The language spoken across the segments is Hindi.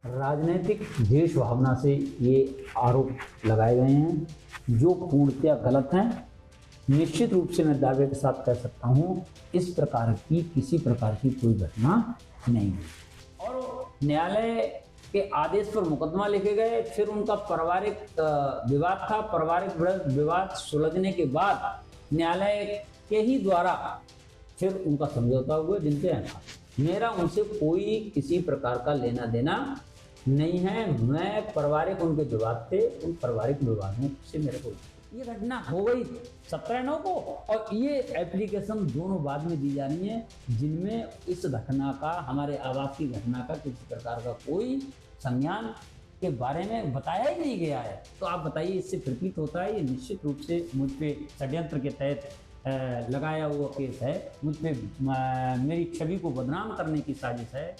राजनीतिक द्वेष भावना से ये आरोप लगाए गए हैं जो पूर्णतया गलत हैं। निश्चित रूप से मैं दावे के साथ कह सकता हूँ इस प्रकार की किसी प्रकार की कोई घटना नहीं हुई और न्यायालय के आदेश पर मुकदमा लिखे गए। फिर उनका पारिवारिक विवाद था। पारिवारिक विवाद सुलझने के बाद न्यायालय के ही द्वारा फिर उनका समझौता हुआ जिनसे मेरा उनसे कोई किसी प्रकार का लेना देना नहीं है। मैं पारिवारिक उनके विवाद थे, उन पारिवारिक विवादों से मेरे को ये घटना हो गई 17/9 को और ये एप्लीकेशन दोनों बाद में दी जानी है जिनमें इस घटना का, हमारे आवास की घटना का किसी प्रकार का कोई संज्ञान के बारे में बताया ही नहीं गया है। तो आप बताइए, इससे प्रतीत होता है ये निश्चित रूप से मुझ पे षड्यंत्र के तहत लगाया हुआ केस है, मुझ पे मेरी छवि को बदनाम करने की साजिश है।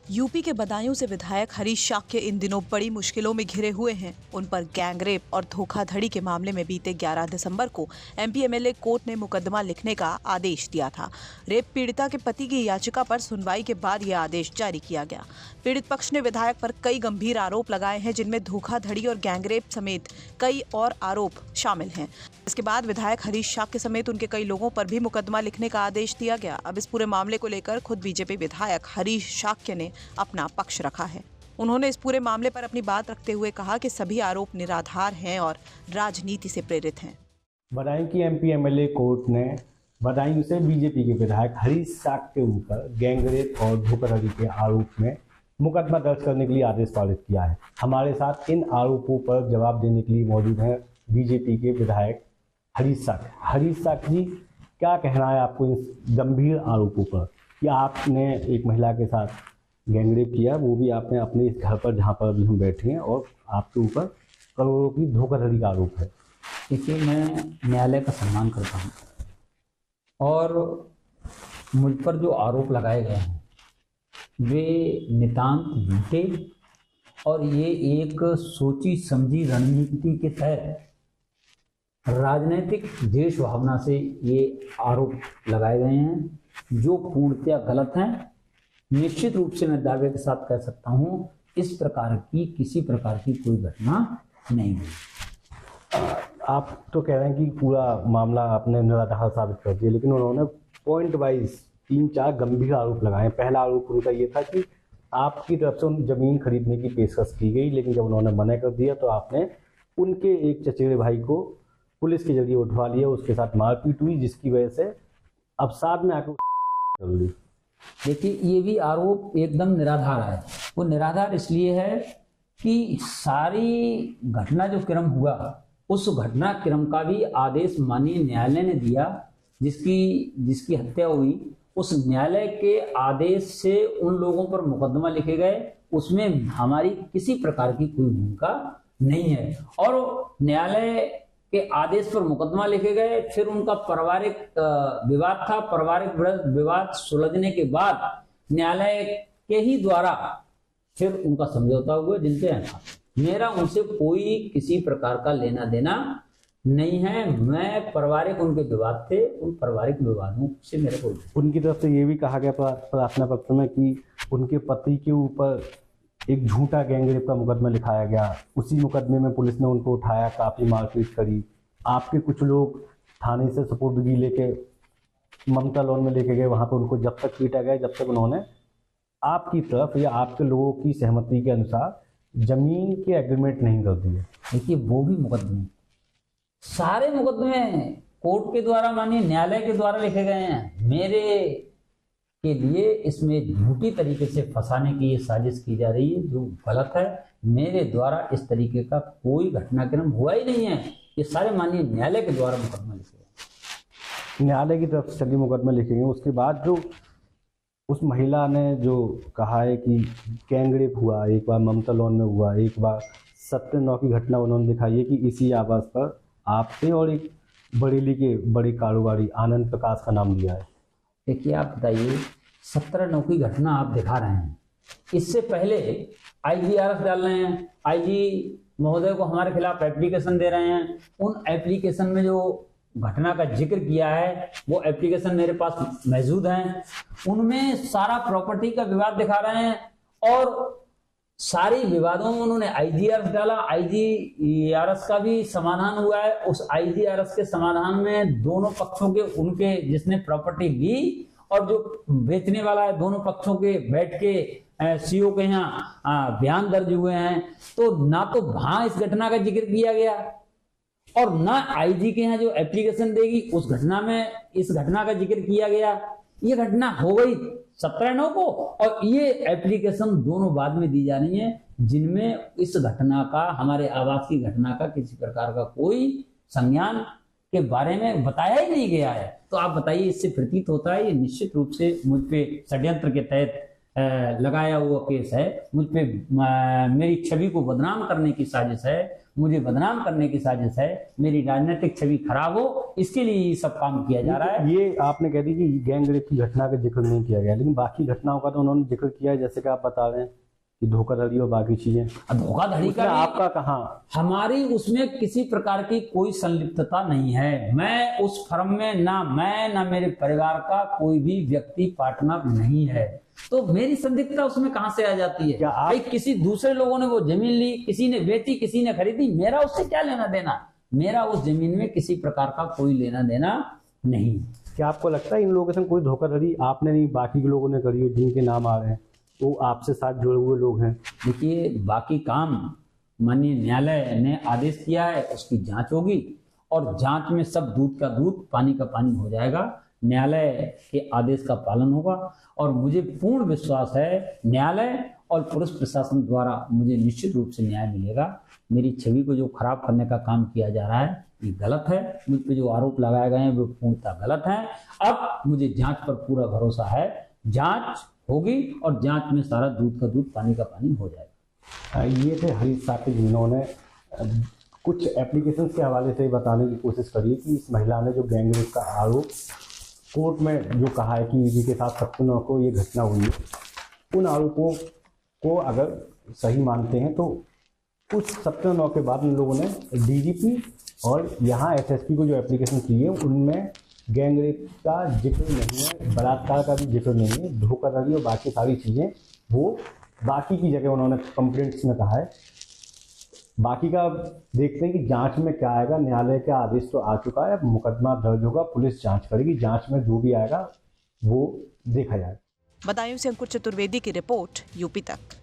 यूपी के बदायूं से विधायक हरीश शाक्य इन दिनों बड़ी मुश्किलों में घिरे हुए हैं। उन पर गैंगरेप और धोखाधड़ी के मामले में बीते 11 दिसंबर को एमपी एमएलए कोर्ट ने मुकदमा लिखने का आदेश दिया था। रेप पीड़िता के पति की याचिका पर सुनवाई के बाद यह आदेश जारी किया गया। पीड़ित पक्ष ने विधायक पर कई गंभीर आरोप लगाए हैं जिनमें धोखाधड़ी और गैंगरेप समेत कई और आरोप शामिल हैं। इसके बाद विधायक हरीश शाक्य समेत उनके कई लोगों पर भी मुकदमा लिखने का आदेश दिया गया। अब इस पूरे मामले को लेकर खुद बीजेपी विधायक हरीश शाक्य ने अपना पक्ष रखा है। उन्होंने इस पूरे मामले पर अपनी बात रखते हुए कहा कि सभी आरोप निराधार हैं और राजनीति से प्रेरित हैं। बदायूं की एमपी एमएलए कोर्ट ने बदायूं से बीजेपी के विधायक हरीश शाक्य के ऊपर गैंगरेप और धोखाधड़ी के आरोप में मुकदमा दर्ज करने के लिए आदेश पारित किया है। हमारे साथ इन आरोपों पर जवाब देने के लिए मौजूद हैं बीजेपी के विधायक हरीश शाक्य। हरीश शाक्य जी, क्या कहना है आपको इस गंभीर आरोपों पर कि आपने एक महिला के साथ गैंगरेप किया, वो भी आपने अपने इस घर पर जहाँ पर अभी हम बैठे हैं, और आपके ऊपर करोड़ों की धोखाधड़ी का आरोप है? देखिए, मैं न्यायालय का सम्मान करता हूँ और मुझ पर जो आरोप लगाए गए हैं वे नितांत झूठे और ये एक सोची समझी रणनीति के तहत राजनीतिक द्वेष भावना से ये आरोप लगाए गए हैं जो पूर्णतया गलत हैं। निश्चित रूप से मैं दावे के साथ कह सकता हूँ इस प्रकार की किसी प्रकार की कोई घटना नहीं हुई। आप तो कह रहे हैं कि पूरा मामला आपने निराधार साबित कर दिया, लेकिन उन्होंने पॉइंट वाइज 3-4 गंभीर आरोप लगाए। पहला आरोप उनका ये था कि आपकी तरफ से उन जमीन खरीदने की पेशकश की गई, लेकिन जब उन्होंने मना कर दिया तो आपने उनके एक चचेरे भाई को पुलिस के जरिए उठवा लिया, उसके साथ मारपीट हुई, जिसकी वजह से अब साथ में आकर कर ली। देखिए, ये भी आरोप एकदम निराधार है। वो निराधार इसलिए है कि सारी घटना जो क्रम हुआ उस घटना क्रम का भी आदेश माननीय न्यायालय ने दिया। जिसकी हत्या हुई उस न्यायालय के आदेश से उन लोगों पर मुकदमा लिखे गए, उसमें हमारी किसी प्रकार की कोई भूमिका नहीं है। और न्यायालय के आदेश पर मुकदमा लिखे गए, फिर उनका पारिवारिक विवाद था। पारिवारिक विवाद सुलझने के बाद न्यायालय के ही द्वारा फिर उनका समझौता हुआ जिनसे मेरा उनसे कोई किसी प्रकार का लेना देना नहीं है। मैं पारिवारिक उनके विवाद थे, उन पारिवारिक विवादों से मेरे को उनकी तरफ से ये भी कहा गया प्रार्थना पत्र में कि उनके पति के ऊपर एक झूठा गैंगरेप का मुकदमा लिखाया गया। उसी मुकदमे में पुलिस ने उनको उठाया, काफ़ी मारपीट करी। आपके कुछ लोग थाने से सुपुर्दगी लेके ममता लॉन में लेके गए, वहाँ पे उनको जब तक पीटा गया जब तक उन्होंने आपकी तरफ या आपके लोगों की सहमति के अनुसार जमीन के एग्रीमेंट नहीं कर दिए। देखिए, वो भी मुकदमे, सारे मुकदमे कोर्ट के द्वारा, माननीय न्यायालय के द्वारा लिखे गए हैं। मेरे के लिए इसमें झूठी तरीके से फंसाने की ये साजिश की जा रही है जो गलत है। मेरे द्वारा इस तरीके का कोई घटनाक्रम हुआ ही नहीं है। ये सारे माननीय न्यायालय के द्वारा मुकदमा लिखे गए। न्यायालय की तरफ से सभी मुकदमे लिखे गए। उसके बाद जो उस महिला ने जो कहा है कि गैंगरेप हुआ, एक बार ममता लॉन में हुआ, एक बार 17/9 की घटना उन्होंने दिखाई है कि इसी आवास पर आपसे और एक बरेली के बड़े कारोबारी आनंद प्रकाश का नाम लिया है। देखिए, आप बताइए, 17/9 की घटना आप दिखा रहे हैं, इससे पहले IGRF डाल रहे हैं, IG महोदय को हमारे खिलाफ एप्लीकेशन दे रहे हैं। उन एप्लीकेशन में जो घटना का जिक्र किया है वो एप्लीकेशन मेरे पास मौजूद हैं। उनमें सारा प्रॉपर्टी का विवाद दिखा रहे हैं और सारी विवादों में उन्होंने आईजीआरएस डाला, आईजीआरएस का भी समाधान हुआ है। उस आईजीआरएस के समाधान में दोनों पक्षों के, उनके जिसने प्रॉपर्टी ली और जो बेचने वाला है, दोनों पक्षों के बैठ के सीओ के यहाँ बयान दर्ज हुए हैं। तो ना तो वहां इस घटना का जिक्र किया गया और ना आईजी के यहाँ जो एप्लीकेशन देगी उस घटना में इस घटना का जिक्र किया गया। ये घटना हो गई 17/9 को और ये एप्लीकेशन दोनों बाद में दी जा रही है, जिनमें इस घटना का, हमारे आवास की घटना का किसी प्रकार का कोई संज्ञान के बारे में बताया ही नहीं गया है। तो आप बताइए, इससे प्रतीत होता है ये निश्चित रूप से मुझ पे षड्यंत्र के तहत लगाया हुआ केस है। मुझ पे मेरी छवि को बदनाम करने की साजिश है, मुझे बदनाम करने की साजिश है, मेरी राजनीतिक छवि खराब हो, इसके लिए ये सब काम किया जा रहा है। ये आपने कह दी कि गैंग रेप की घटना का जिक्र नहीं किया गया, लेकिन बाकी घटनाओं का तो उन्होंने जिक्र किया है, जैसे कि आप बता रहे हैं कि धोखाधड़ी और बाकी चीजें। धोखाधड़ी का आपका कहाँ? हमारी उसमें किसी प्रकार की कोई संलिप्तता नहीं है। मैं उस फर्म में ना मेरे परिवार का कोई भी व्यक्ति पार्टनर नहीं है, तो मेरी संदिग्धता उसमें कहां से आ जाती है? भाई किसी दूसरे लोगों ने वो जमीन ली, किसी ने बेची, किसी ने खरीदी, मेरा उससे क्या लेना देना? मेरा उस जमीन में किसी प्रकार का कोई लेना देना नहीं। क्या आपको लगता है इन लोगों के संग कोई धोखाधड़ी आपने नहीं, बाकी के लोगों ने करी हो, जिनके नाम आ रहे हैं वो आपसे साथ जुड़े हुए लोग हैं? देखिए, बाकी काम माननीय न्यायालय ने आदेश किया है, उसकी जांच होगी और जांच में सब दूध का दूध, पानी का पानी हो जाएगा। न्यायालय के आदेश का पालन होगा और मुझे पूर्ण विश्वास है न्यायालय और पुलिस प्रशासन द्वारा मुझे निश्चित रूप से न्याय मिलेगा। मेरी छवि को जो खराब करने का काम किया जा रहा है ये गलत है। मुझ पर जो आरोप लगाए गए हैं वो पूर्णतः गलत है। अब मुझे जांच पर पूरा भरोसा है, जांच होगी और जांच में सारा दूध का दूध, पानी का पानी हो जाएगा। ये थे हरीश साके, जिन्होंने कुछ एप्लीकेशंस के हवाले से बताने की कोशिश करी कि इस महिला ने जो गैंग रेप का आरोप कोर्ट में जो कहा है कि जिनके साथ 17/9 को ये घटना हुई है, उन आरोपों को अगर सही मानते हैं तो उस 17/9 के बाद उन लोगों ने डीजीपी और यहाँ एसएसपी को जो एप्लीकेशन की है उनमें गैंग रेप का जिक्र नहीं है, बलात्कार का भी जिक्र नहीं है, धोखाधड़ी और बाकी सारी चीज़ें वो बाकी की जगह उन्होंने कंप्लेंट्स में कहा है। बाकी का देखते हैं कि जांच में क्या आएगा। न्यायालय का आदेश तो आ चुका है, अब मुकदमा दर्ज होगा, पुलिस जांच करेगी, जांच में जो भी आएगा वो देखा जाएगा। बदायूं से अंकुर चतुर्वेदी की रिपोर्ट, यूपी तक।